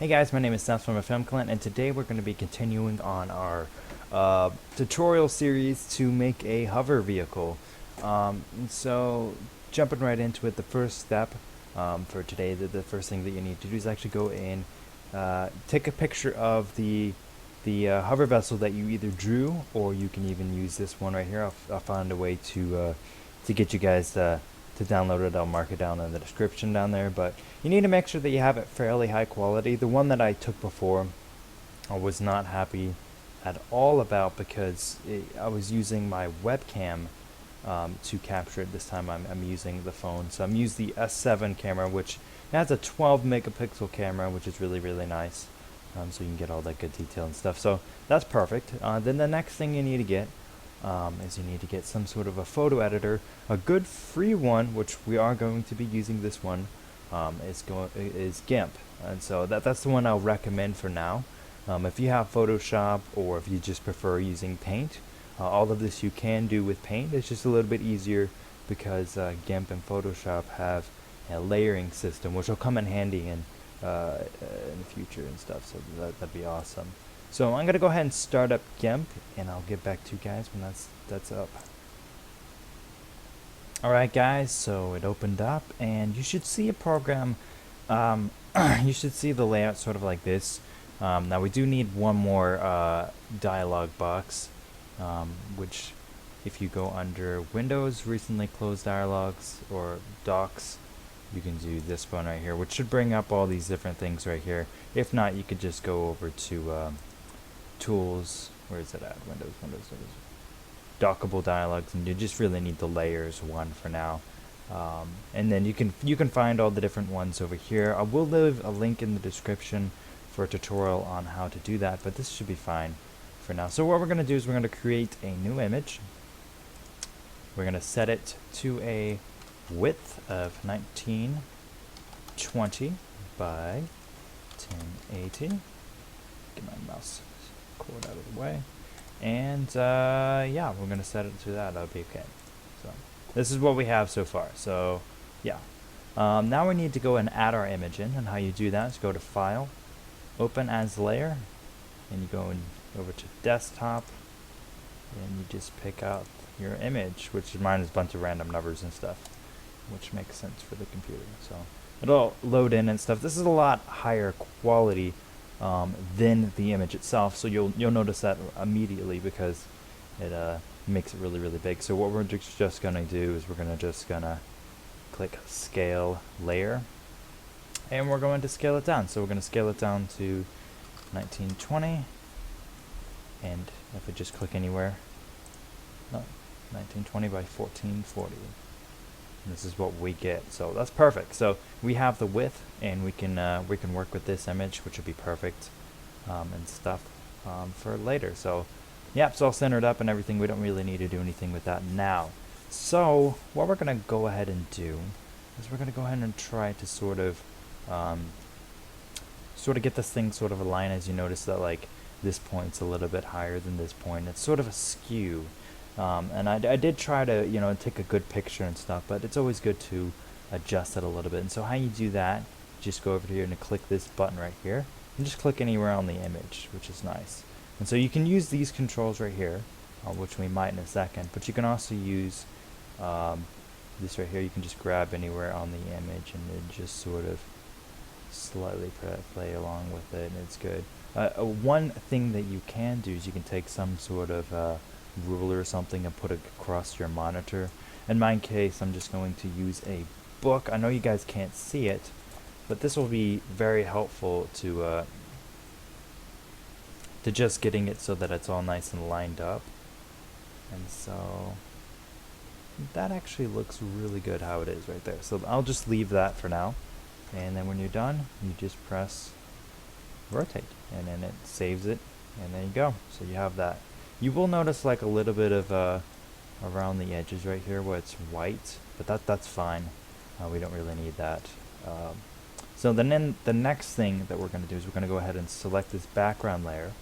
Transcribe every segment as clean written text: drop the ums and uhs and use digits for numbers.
Hey guys, my name is Seth from AFilmClan, and today we're going to be continuing on our tutorial series to make a hover vehicle. So, jumping right into it, the first step for today, the first thing that you need to do is actually go and take a picture of the hover vessel that you either drew, or you can even use this one right here. I'll find a way to get you guys to download it. I'll mark it down in the description down there, but you need to make sure that you have it fairly high quality. The one that I took before I was not happy at all about because I was using my webcam to capture it. This time I'm using the phone, so I'm using the S7 camera, which has a 12 megapixel camera, which is really nice, so you can get all that good detail and stuff. So that's perfect. Then the next thing you need to get is you need to get some sort of a photo editor, a good free one, which we are going to be using. This one is GIMP, and so that's the one I'll recommend for now. If you have Photoshop, or if you just prefer using Paint, all of this you can do with Paint. It's just a little bit easier because GIMP and Photoshop have a layering system, which will come in handy in the future and stuff. So that'd be awesome. So I'm gonna go ahead and start up GIMP, and I'll get back to you guys when that's up. Alright guys, so it opened up, and you should see a program, you should see the layout sort of like this. Now we do need one more dialog box, which if you go under Windows, recently closed dialogs, or docs, you can do this one right here, which should bring up all these different things right here. If not, you could just go over to Tools, where is it at? Windows, dockable dialogues, and you just really need the layers one for now. And then you can find all the different ones over here. I will leave a link in the description for a tutorial on how to do that, but this should be fine for now. So what we're going to do is we're going to create a new image. We're going to set it to a width of 1920 by 1080. Get my mouse cord out of the way, and yeah, we're gonna set it to that. That'll be okay. So this is what we have so far. So yeah, now we need to go and add our image in, and how you do that is go to File, Open as Layer, and you go over to Desktop, and you just pick out your image, which mine is a bunch of random numbers and stuff, which makes sense for the computer. So it'll load in and stuff. This is a lot higher quality than the image itself, so you'll notice that immediately because it makes it really big. So what we're just gonna do is we're gonna click Scale Layer, and we're going to scale it down. So we're gonna scale it down to 1920, and if we just click anywhere, no, 1920 by 1440. This is what we get, so that's perfect. So we have the width, and we can work with this image, which would be perfect, and stuff for later. So yeah, it's all centered up and everything. We don't really need to do anything with that now. So what we're gonna go ahead and do is we're gonna go ahead and try to sort of get this thing sort of aligned. As you notice that like this point's a little bit higher than this point. It's sort of a skew. And I did try to, take a good picture and stuff, but it's always good to adjust it a little bit. And so how you do that, just go over here and click this button right here, and just click anywhere on the image, which is nice. And so you can use these controls right here, which we might in a second, but you can also use this right here. You can just grab anywhere on the image, and then just sort of slightly play along with it, and it's good. One thing that you can do is you can take some sort of ruler or something and put it across your monitor. In my case, I'm just going to use a book. I know you guys can't see it, but this will be very helpful to just getting it so that it's all nice and lined up. And so that actually looks really good how it is right there. So I'll just leave that for now, and then when you're done, you just press rotate, and then it saves it, and there you go. So you have that. You will notice like a little bit of around the edges right here where it's white, but that's fine. We don't really need that. So then the next thing that we're going to do is we're going to go ahead and select this background layer,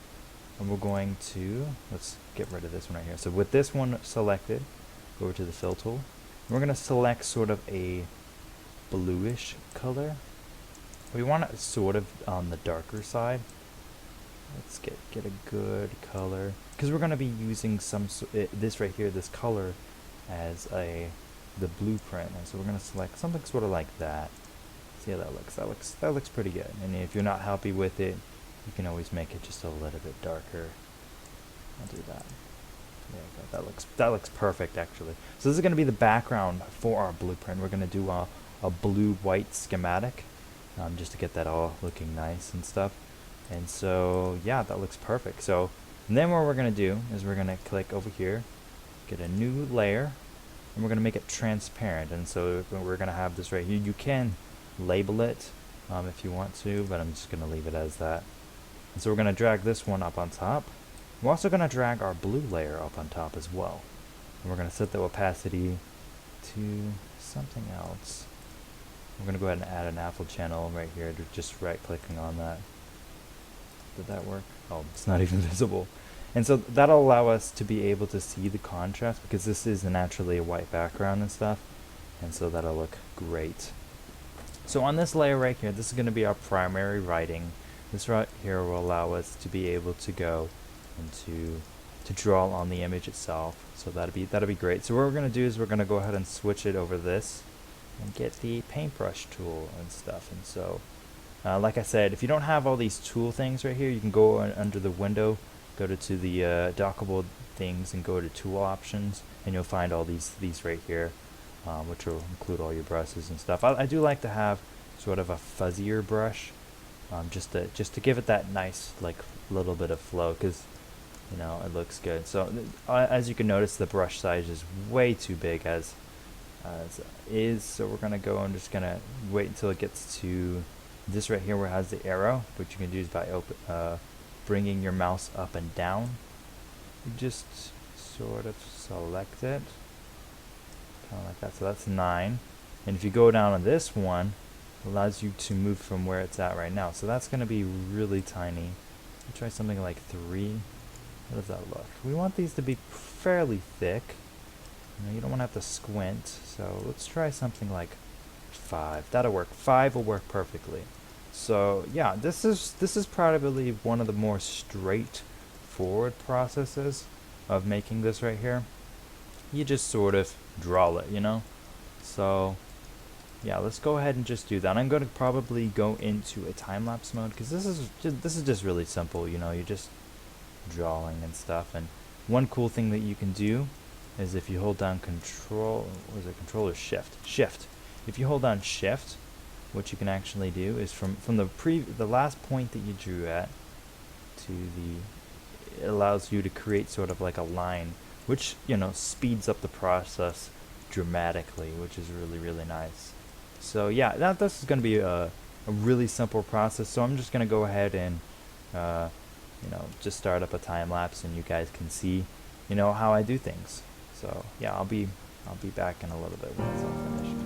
and we're going to, let's get rid of this one right here. So with this one selected, go over to the fill tool. We're going to select sort of a bluish color, We want it sort of on the darker side. Let's get a good color, because we're going to be using this right here, this color, as the blueprint, and so we're going to select something sort of like that. See how that looks. That looks pretty good. And if you're not happy with it, you can always make it just a little bit darker. I'll do that. There you go. That looks perfect, actually. So this is going to be the background for our blueprint. We're going to do a blue-white schematic, just to get that all looking nice and stuff. And so yeah, that looks perfect. So and then what we're going to do is we're going to click over here, get a new layer, and we're going to make it transparent. And so we're going to have this right here. You can label it if you want to, but I'm just going to leave it as that. And so we're going to drag this one up on top. We're also going to drag our blue layer up on top as well. And we're going to set the opacity to something else. We're going to go ahead and add an AFIL channel right here, just right clicking on that. Did that work? Oh, it's not even visible. And so that'll allow us to be able to see the contrast, because this is naturally a white background and stuff. And so that'll look great. So on this layer right here, this is going to be our primary writing. This right here will allow us to be able to go and to draw on the image itself. So that'll be great. So what we're going to do is we're going to go ahead and switch it over this and get the paintbrush tool and stuff. And so like I said, if you don't have all these tool things right here, you can go under the window, go to the dockable things and go to tool options, and you'll find all these right here, which will include all your brushes and stuff. I do like to have sort of a fuzzier brush, just to give it that nice like little bit of flow, because you know it looks good. So as you can notice, the brush size is way too big as is. So we're gonna go and just gonna wait until it gets to this right here where it has the arrow, which you can do is by bringing your mouse up and down. You just sort of select it, kind of like that. So that's 9. And if you go down on this one, it allows you to move from where it's at right now. So that's going to be really tiny. We'll try something like 3. How does that look? We want these to be fairly thick. You don't want to have to squint. So let's try something like 5. That'll work. 5 will work perfectly. So yeah, this is probably one of the more straightforward processes of making this right here. You just sort of draw it, you know. So yeah, let's go ahead and just do that. I'm going to probably go into a time-lapse mode, because this is just really simple. You know, you're just drawing and stuff. And one cool thing that you can do is if you hold down Control or Shift. If you hold down Shift, what you can actually do is from the last point that you drew at to it allows you to create sort of like a line, which you know speeds up the process dramatically, which is really nice. So yeah, this is going to be a really simple process. So I'm just going to go ahead and you know, just start up a time lapse, and you guys can see, you know, how I do things. So yeah, I'll be back in a little bit when it's all finished.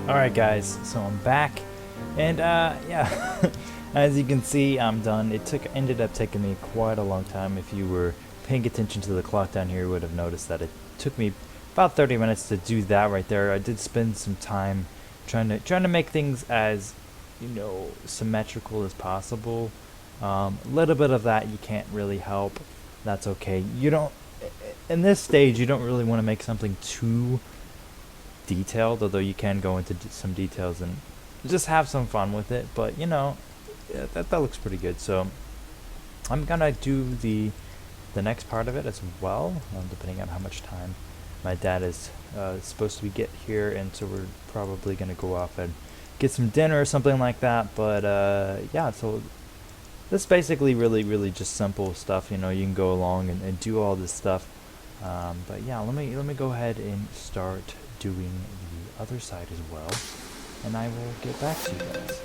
Alright guys, so I'm back, and yeah, as you can see, I'm done. It ended up taking me quite a long time. If you were paying attention to the clock down here, you would have noticed that it took me about 30 minutes to do that right there. I did spend some time trying to make things as, you know, symmetrical as possible. A little bit of that you can't really help. That's okay. You don't, in this stage, you don't really want to make something too detailed, although you can go into some details and just have some fun with it. But you know, yeah, that looks pretty good. So I'm gonna do the next part of it as well, depending on how much time my dad is supposed to get here, and so we're probably gonna go off and get some dinner or something like that. But yeah, so this is basically really just simple stuff. You know, you can go along and do all this stuff. But yeah, let me go ahead and start doing the other side as well, and I will get back to you guys.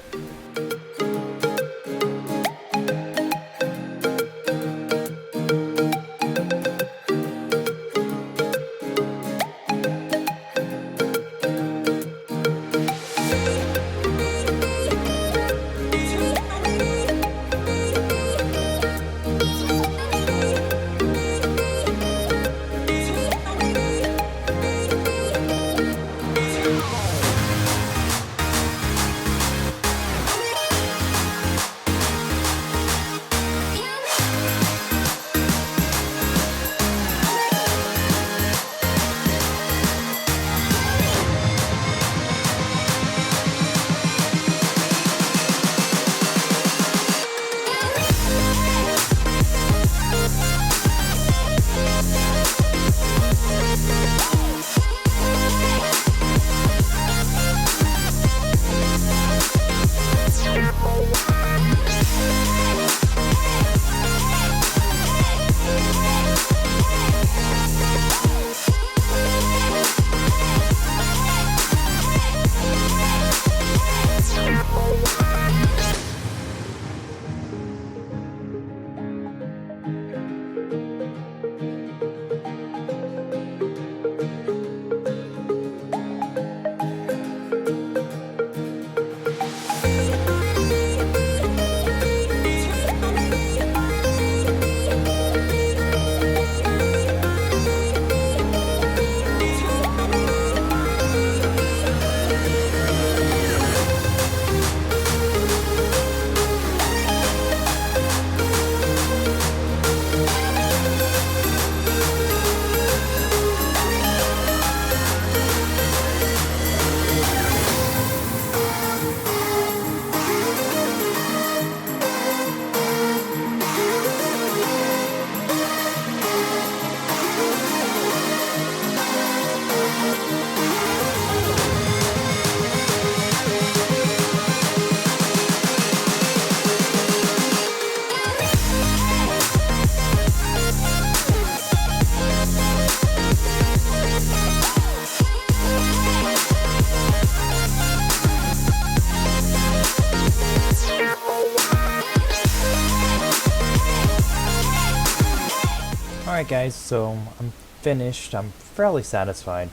Alright guys, so I'm finished. I'm fairly satisfied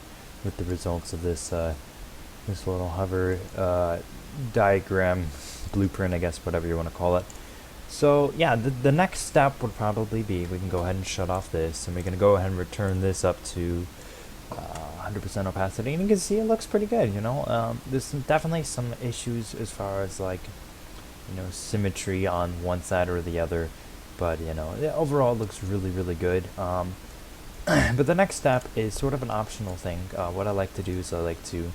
with the results of this this little hover diagram, blueprint, I guess, whatever you want to call it. So yeah, the next step would probably be, we can go ahead and shut off this, and we're going to go ahead and return this up to 100% opacity, and you can see it looks pretty good, you know. There's definitely some issues as far as, like, you know, symmetry on one side or the other, but you know, overall it looks really good. But the next step is sort of an optional thing. What I like to do is I like to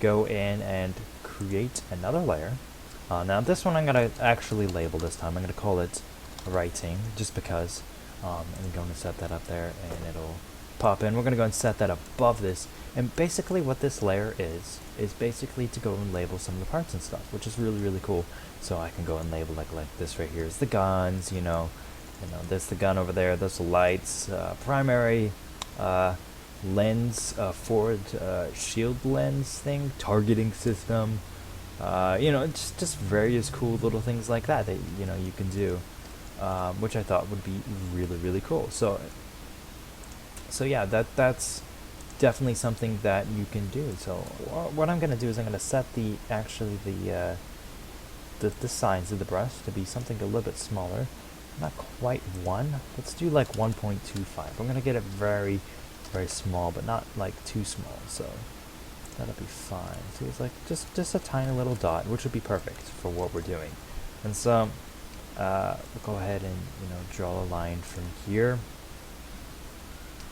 go in and create another layer. Now this one I'm going to actually label this time. I'm going to call it writing, just because. I'm going to set that up there and it'll pop in. We're going to go and set that above this, and basically what this layer is basically to go and label some of the parts and stuff, which is really cool. So I can go and label like this right here is the guns, you know, this the gun over there, those lights, primary lens, forward shield lens thing, targeting system, you know, just various cool little things like that you know you can do, which I thought would be really cool. So yeah, that's definitely something that you can do. So what I'm gonna do is I'm gonna set the the size of the brush to be something a little bit smaller. Not quite 1. Let's do like 1.25. I'm gonna get it very, very small, but not like too small. So that'll be fine. So it's like just a tiny little dot, which would be perfect for what we're doing. And so we'll go ahead and draw a line from here,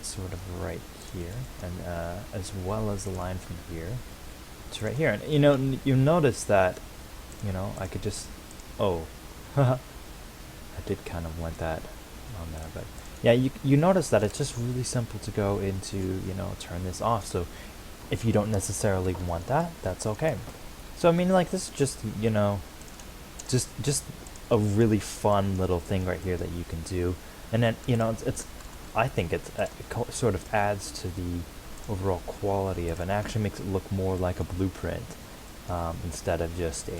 sort of right here, and as well as a line from here to right here. And you notice that I could just I did kind of want that on there, but yeah, you notice that it's just really simple to go into turn this off. So if you don't necessarily want that, that's okay. So I mean, like, this is just just a really fun little thing right here that you can do. And then it's I think it sort of adds to the overall quality of it, and actually makes it look more like a blueprint instead of just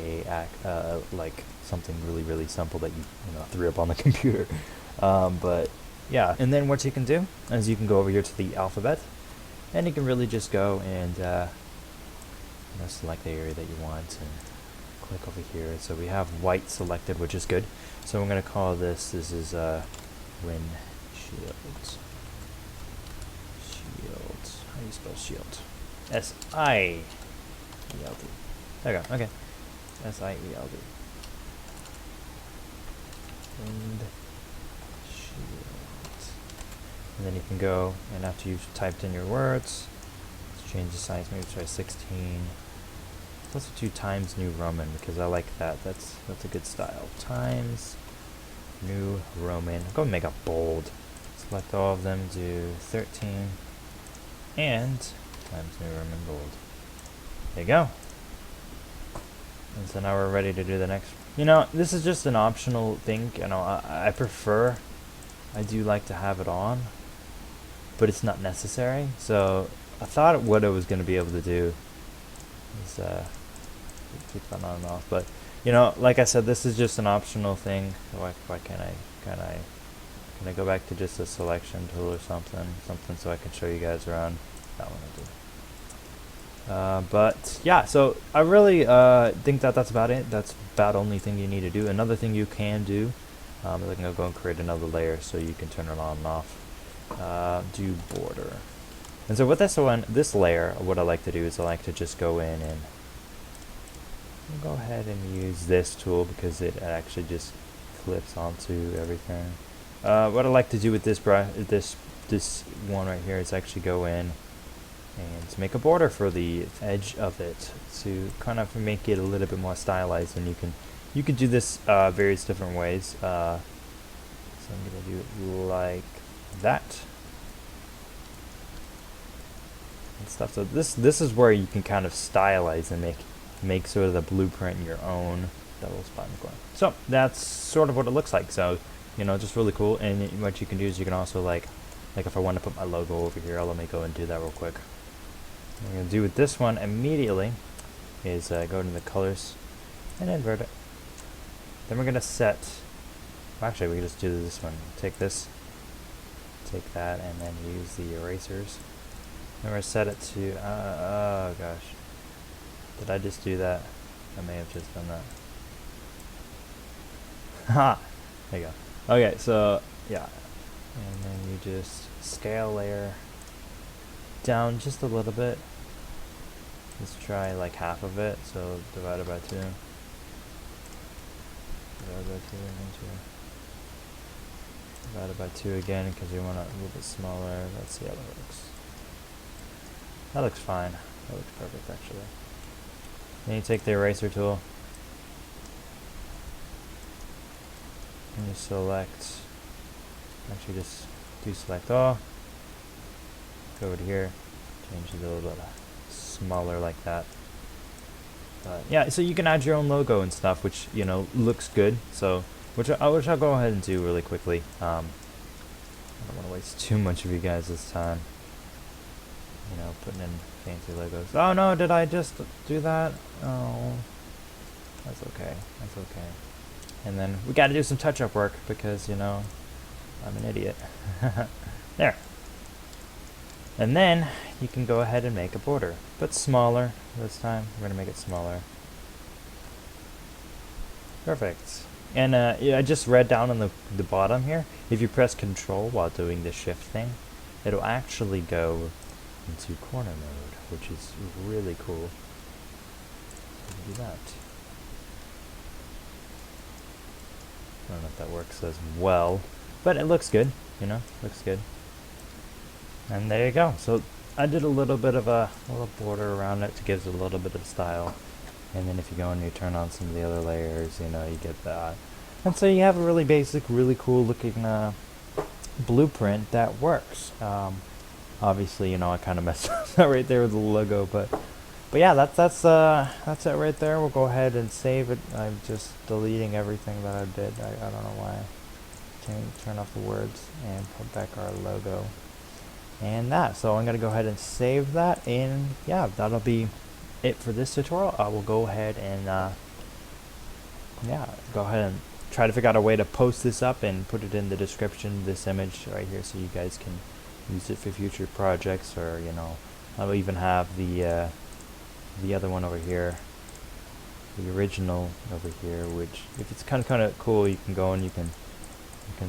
like something really, really simple that you threw up on the computer. But yeah, and then what you can do is you can go over here to the alphabet, and you can really just go and select the area that you want and click over here. So we have white selected, which is good. So I'm going to call this is windshield. Shield. How do you spell shield? S-I-E-L-D. There we go. Okay. S-I-E-L-D. Wind shield. And then you can go, and after you've typed in your words, let's change the size. Maybe try 16. Let's do Times New Roman, because I like that. That's a good style. Times New Roman. Go and make a bold. Select all of them. Do 13. And Times New Roman bold. There you go. And so now we're ready to do the next. This is just an optional thing. I prefer. I do like to have it on, but it's not necessary. So I thought what I was going to be able to do is keep that on and off. But like I said, this is just an optional thing. So why can't I go back to just a selection tool or something so I can show you guys around? That one will do. But yeah, so I really think that's about it. That's about the only thing you need to do. Another thing you can do, is I can go and create another layer so you can turn it on and off. Do border. And so with this layer, what I like to do is I like to just go in and go ahead and use this tool, because it actually just clips onto everything. What I like to do with this brush, this one right here, is actually go in and to make a border for the edge of it to kind of make it a little bit more stylized. And you can do this various different ways. So I'm gonna do it like that and stuff. So this is where you can kind of stylize and make sort of the blueprint your own. Double spot and going. So that's sort of what it looks like. So just really cool. And what you can do is you can also like if I want to put my logo over here, let me go and do that real quick. What I'm going to do with this one immediately is go to the colors and invert it. Then we're going to set, well, actually we can just do this one. Take this, take that, and then use the erasers. Then we're going to set it to, oh gosh. Did I just do that? I may have just done that. Ha! There you go. Okay, so, yeah. And then you just scale layer down just a little bit. Let's try like half of it, so divided by 2. Divided by 2 and 2. Divided by 2 again, because we want it a little bit smaller. Let's see how that looks. That looks fine. That looks perfect, actually. Then you take the eraser tool and you select, actually just do select all, go over to here, change it a little bit smaller like that. Yeah, so you can add your own logo and stuff, which looks good. So which I'll go ahead and do really quickly. I don't want to waste too much of you guys' time, putting in fancy logos. Oh no, did I just do that? Oh, that's okay. That's okay. And then we got to do some touch-up work because I'm an idiot. There. And then you can go ahead and make a border, but smaller this time. We're gonna make it smaller. Perfect. And yeah, I just read down on the bottom here, if you press Control while doing the shift thing, it'll actually go into corner mode, which is really cool. So do that. I don't know if that works as well, but it looks good, you know, looks good. And there you go. So I did a little bit of a little border around it to give it a little bit of style. And then if you go and you turn on some of the other layers, you know, you get that. And so you have a really basic, really cool looking blueprint that works. Obviously, you know, I kind of messed up right there with the logo, but yeah, that's it right there. We'll go ahead and save it. I'm just deleting everything that I did. I don't know why. Turn off the words and put back our logo and that. So I'm gonna go ahead and save that, and yeah, that'll be it for this tutorial. I will go ahead and yeah, go ahead and try to figure out a way to post this up and put it in the description, this image right here, so you guys can use it for future projects, or you know, I'll even have the other one over here, the original over here, which if it's kind of cool, you can go and you can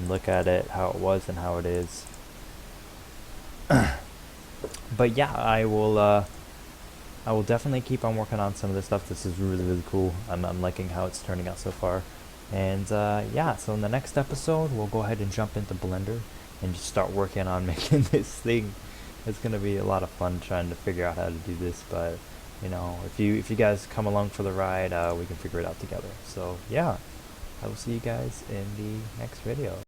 look at it, how it was and how it is. But yeah, I will definitely keep on working on some of this stuff. This is really cool. I'm liking how it's turning out so far. And yeah, so in the next episode, we'll go ahead and jump into Blender and just start working on making this thing. It's gonna be a lot of fun trying to figure out how to do this, but you know, if you guys come along for the ride, we can figure it out together. So yeah, I will see you guys in the next video.